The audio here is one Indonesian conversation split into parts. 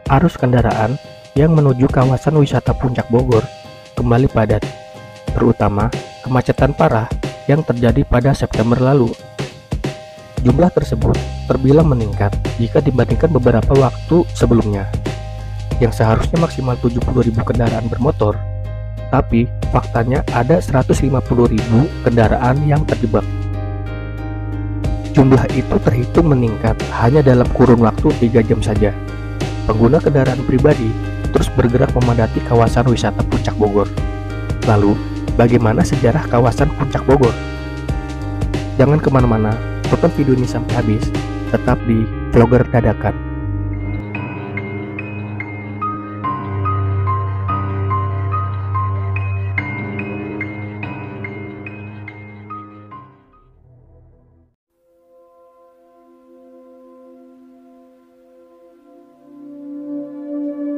arus kendaraan yang menuju kawasan wisata Puncak Bogor kembali padat, terutama kemacetan parah yang terjadi pada September lalu. Jumlah tersebut terbilang meningkat jika dibandingkan beberapa waktu sebelumnya, yang seharusnya maksimal 70.000 kendaraan bermotor, tapi faktanya ada 150.000 kendaraan yang terjebak. Jumlah itu terhitung meningkat hanya dalam kurun waktu 3 jam saja. Pengguna kendaraan pribadi terus bergerak memadati kawasan wisata Puncak Bogor. Lalu, bagaimana sejarah kawasan Puncak Bogor? Jangan kemana-mana, tonton video ini sampai habis, tetap di Vlogger Dadakan.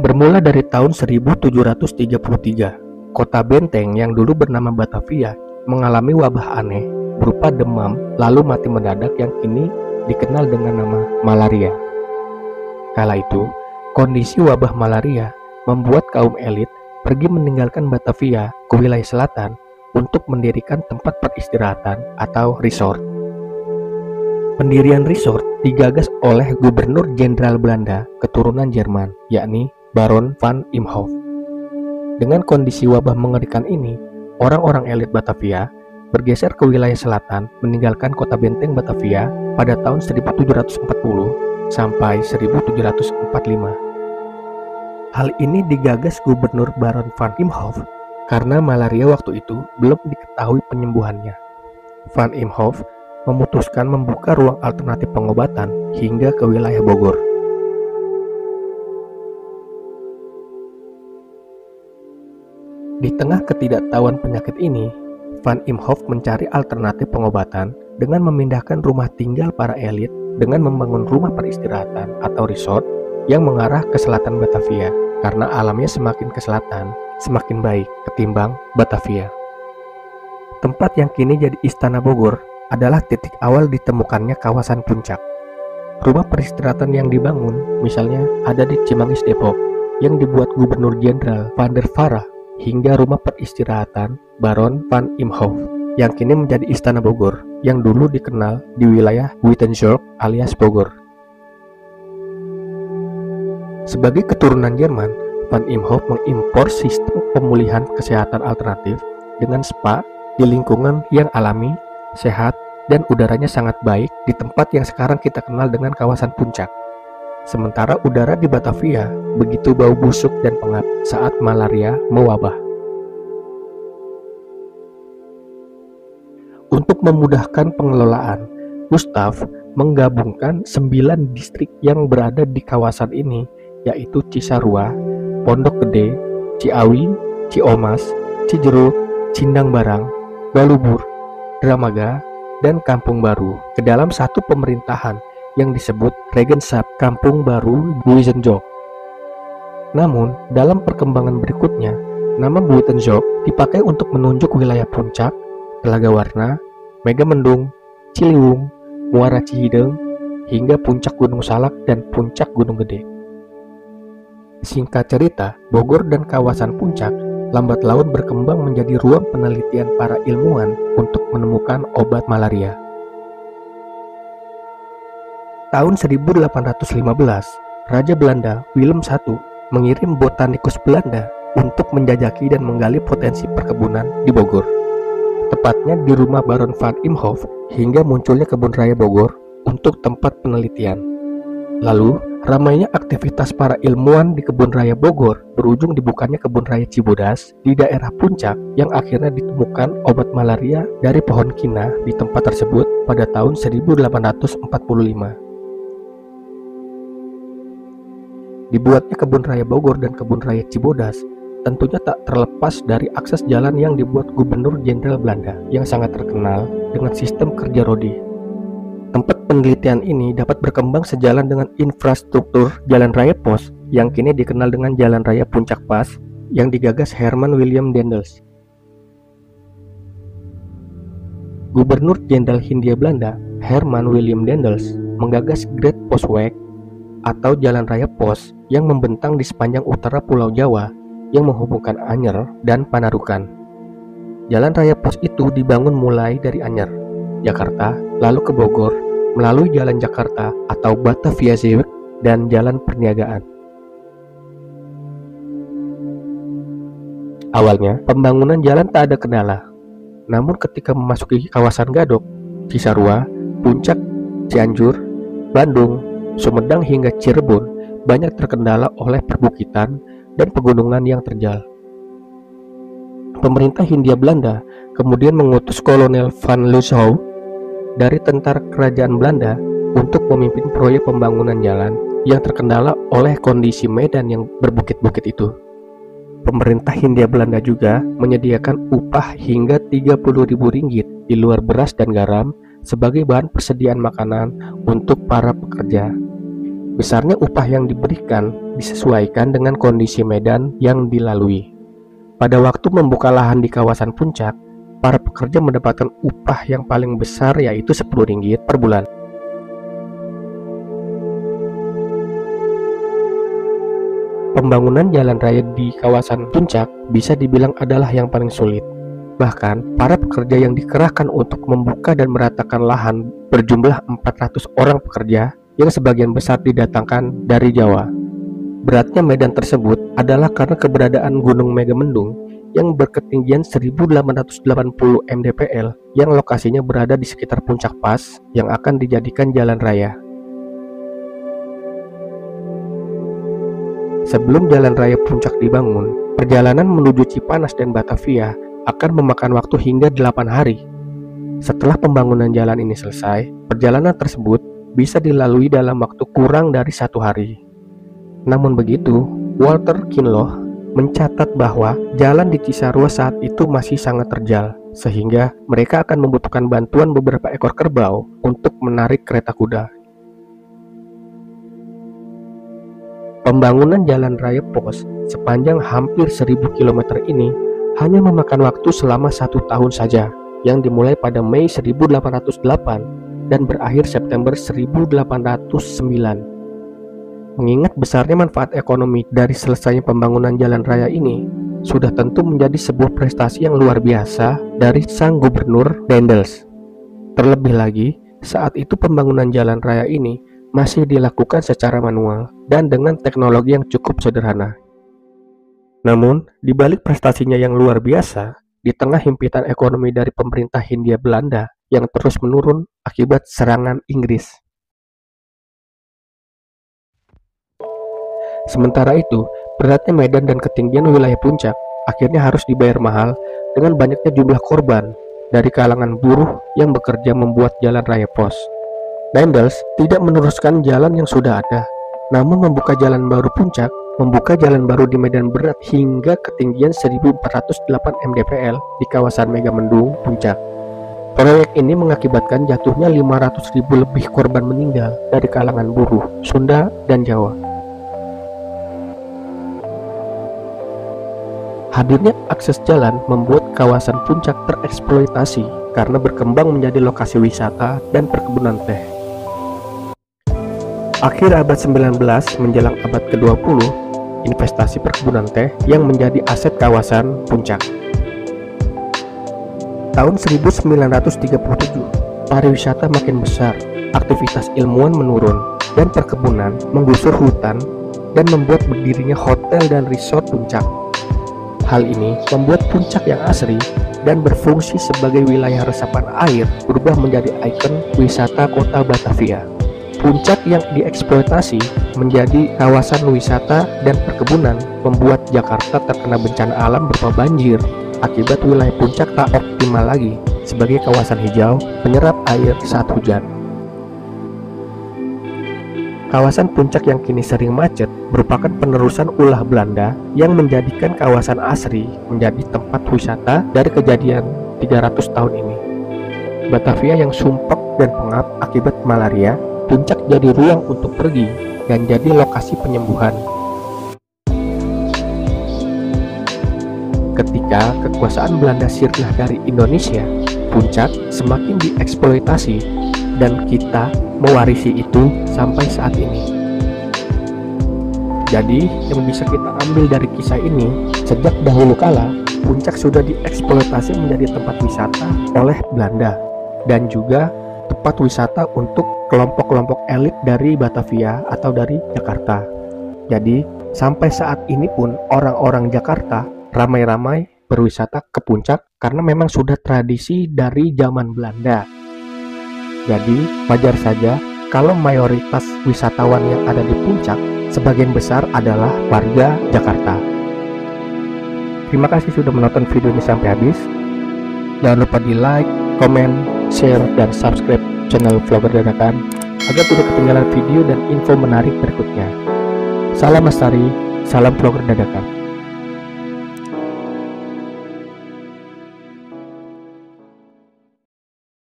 Bermula dari tahun 1733, kota benteng yang dulu bernama Batavia mengalami wabah aneh berupa demam lalu mati mendadak yang kini dikenal dengan nama malaria. Kala itu, kondisi wabah malaria membuat kaum elit pergi meninggalkan Batavia ke wilayah selatan untuk mendirikan tempat peristirahatan atau resort. Pendirian resort digagas oleh Gubernur Jenderal Belanda keturunan Jerman, yakni Baron van Imhoff. Dengan kondisi wabah mengerikan ini, orang-orang elit Batavia bergeser ke wilayah selatan meninggalkan kota benteng Batavia pada tahun 1740 sampai 1745. Hal ini digagas Gubernur Baron van Imhoff karena malaria waktu itu belum diketahui penyembuhannya. Van Imhoff memutuskan membuka ruang alternatif pengobatan hingga ke wilayah Bogor. Di tengah ketidaktahuan penyakit ini, Van Imhoff mencari alternatif pengobatan dengan memindahkan rumah tinggal para elit dengan membangun rumah peristirahatan atau resort yang mengarah ke selatan Batavia, karena alamnya semakin ke selatan, semakin baik ketimbang Batavia. Tempat yang kini jadi Istana Bogor adalah titik awal ditemukannya kawasan Puncak. Rumah peristirahatan yang dibangun misalnya ada di Cimanggis Depok yang dibuat Gubernur Jenderal Van der Farah, hingga rumah peristirahatan Baron van Imhoff yang kini menjadi Istana Bogor yang dulu dikenal di wilayah Wittenzorg alias Bogor. Sebagai keturunan Jerman, Van Imhoff mengimpor sistem pemulihan kesehatan alternatif dengan spa di lingkungan yang alami, sehat, dan udaranya sangat baik di tempat yang sekarang kita kenal dengan kawasan Puncak. Sementara udara di Batavia begitu bau busuk dan pengap saat malaria mewabah. Untuk memudahkan pengelolaan, Gustav menggabungkan 9 distrik yang berada di kawasan ini, yaitu Cisarua, Pondok Gede, Ciawi, Ciomas, Cijeruk, Cindang Barang, Balubur, Dramaga, dan Kampung Baru ke dalam satu pemerintahan yang disebut Regenschaft Kampung Baru Buitenzorg. Namun, dalam perkembangan berikutnya, nama Buitenzorg dipakai untuk menunjuk wilayah Puncak, Telaga Warna, Megamendung, Ciliwung, Muara Cihideng, hingga Puncak Gunung Salak dan Puncak Gunung Gede. Singkat cerita, Bogor dan kawasan Puncak lambat laun berkembang menjadi ruang penelitian para ilmuwan untuk menemukan obat malaria. Tahun 1815, Raja Belanda Willem I mengirim botanikus Belanda untuk menjajaki dan menggali potensi perkebunan di Bogor, tepatnya di rumah Baron van Imhoff, hingga munculnya Kebun Raya Bogor untuk tempat penelitian. Lalu, ramainya aktivitas para ilmuwan di Kebun Raya Bogor berujung dibukanya Kebun Raya Cibodas di daerah Puncak yang akhirnya ditemukan obat malaria dari pohon kina di tempat tersebut pada tahun 1845. Dibuatnya Kebun Raya Bogor dan Kebun Raya Cibodas tentunya tak terlepas dari akses jalan yang dibuat Gubernur Jenderal Belanda yang sangat terkenal dengan sistem kerja rodi. Tempat penelitian ini dapat berkembang sejalan dengan infrastruktur Jalan Raya Pos yang kini dikenal dengan Jalan Raya Puncak Pas yang digagas Herman William Daendels. Gubernur Jenderal Hindia Belanda Herman William Daendels menggagas Great Postweg atau Jalan Raya Pos yang membentang di sepanjang utara Pulau Jawa yang menghubungkan Anyer dan Panarukan. Jalan Raya Pos itu dibangun mulai dari Anyer, Jakarta, lalu ke Bogor, melalui Jalan Jakarta atau Batavia Zeeweg dan Jalan Perniagaan. Awalnya, pembangunan jalan tak ada kendala. Namun ketika memasuki kawasan Gadok, Cisarua, Puncak, Cianjur, Bandung, Sumedang hingga Cirebon banyak terkendala oleh perbukitan dan pegunungan yang terjal. Pemerintah Hindia Belanda kemudian mengutus Kolonel Van Lieshout dari tentara kerajaan Belanda untuk memimpin proyek pembangunan jalan yang terkendala oleh kondisi medan yang berbukit-bukit itu. Pemerintah Hindia Belanda juga menyediakan upah hingga Rp30.000 di luar beras dan garam sebagai bahan persediaan makanan untuk para pekerja. Besarnya upah yang diberikan disesuaikan dengan kondisi medan yang dilalui. Pada waktu membuka lahan di kawasan Puncak, para pekerja mendapatkan upah yang paling besar yaitu Rp10 per bulan. Pembangunan jalan raya di kawasan Puncak bisa dibilang adalah yang paling sulit. Bahkan, para pekerja yang dikerahkan untuk membuka dan meratakan lahan berjumlah 400 orang pekerja yang sebagian besar didatangkan dari Jawa. Beratnya medan tersebut adalah karena keberadaan Gunung Megamendung yang berketinggian 1880 mdpl yang lokasinya berada di sekitar Puncak Pas yang akan dijadikan jalan raya. Sebelum jalan raya Puncak dibangun, perjalanan menuju Cipanas dan Batavia akan memakan waktu hingga 8 hari. Setelah pembangunan jalan ini selesai, perjalanan tersebut bisa dilalui dalam waktu kurang dari 1 hari. Namun begitu, Walter Kinloch mencatat bahwa jalan di Cisarua saat itu masih sangat terjal, sehingga mereka akan membutuhkan bantuan beberapa ekor kerbau untuk menarik kereta kuda. Pembangunan jalan raya Pos sepanjang hampir 1000 km ini hanya memakan waktu selama 1 tahun saja, yang dimulai pada Mei 1808 dan berakhir September 1809. Mengingat besarnya manfaat ekonomi dari selesainya pembangunan jalan raya ini, sudah tentu menjadi sebuah prestasi yang luar biasa dari sang gubernur Daendels. Terlebih lagi, saat itu pembangunan jalan raya ini masih dilakukan secara manual dan dengan teknologi yang cukup sederhana. Namun, di balik prestasinya yang luar biasa, di tengah himpitan ekonomi dari pemerintah Hindia Belanda yang terus menurun akibat serangan Inggris. Sementara itu, beratnya medan dan ketinggian wilayah Puncak akhirnya harus dibayar mahal dengan banyaknya jumlah korban dari kalangan buruh yang bekerja membuat jalan raya Pos. Daendels tidak meneruskan jalan yang sudah ada, namun membuka jalan baru Puncak, membuka jalan baru di medan berat hingga ketinggian 1408 mdpl di kawasan Megamendung Puncak. Proyek ini mengakibatkan jatuhnya 500.000 lebih korban meninggal dari kalangan buruh Sunda dan Jawa. Hadirnya akses jalan membuat kawasan Puncak tereksploitasi karena berkembang menjadi lokasi wisata dan perkebunan teh. Akhir abad 19 menjelang abad ke-20, investasi perkebunan teh yang menjadi aset kawasan Puncak. Tahun 1937, pariwisata makin besar, aktivitas ilmuwan menurun, dan perkebunan menggusur hutan dan membuat berdirinya hotel dan resort Puncak. Hal ini membuat Puncak yang asri dan berfungsi sebagai wilayah resapan air berubah menjadi ikon wisata kota Batavia. Puncak yang dieksploitasi menjadi kawasan wisata dan perkebunan membuat Jakarta terkena bencana alam berupa banjir akibat wilayah Puncak tak optimal lagi sebagai kawasan hijau penyerap air saat hujan. Kawasan Puncak yang kini sering macet merupakan penerusan ulah Belanda yang menjadikan kawasan asri menjadi tempat wisata dari kejadian 300 tahun ini. Batavia yang sumpek dan pengap akibat malaria, Puncak jadi ruang untuk pergi dan jadi lokasi penyembuhan. Ketika kekuasaan Belanda sirna dari Indonesia, Puncak semakin dieksploitasi dan kita mewarisi itu sampai saat ini. Jadi, yang bisa kita ambil dari kisah ini, sejak dahulu kala, Puncak sudah dieksploitasi menjadi tempat wisata oleh Belanda dan juga tempat wisata untuk kelompok-kelompok elit dari Batavia atau dari Jakarta. Jadi, sampai saat ini pun orang-orang Jakarta ramai-ramai berwisata ke Puncak karena memang sudah tradisi dari zaman Belanda. Jadi, wajar saja kalau mayoritas wisatawan yang ada di Puncak sebagian besar adalah warga Jakarta. Terima kasih sudah menonton video ini sampai habis. Jangan lupa di like, komen, share, dan subscribe channel Vlogger Dadakan agar tidak ketinggalan video dan info menarik berikutnya. Salam lestari, salam Vlogger Dadakan.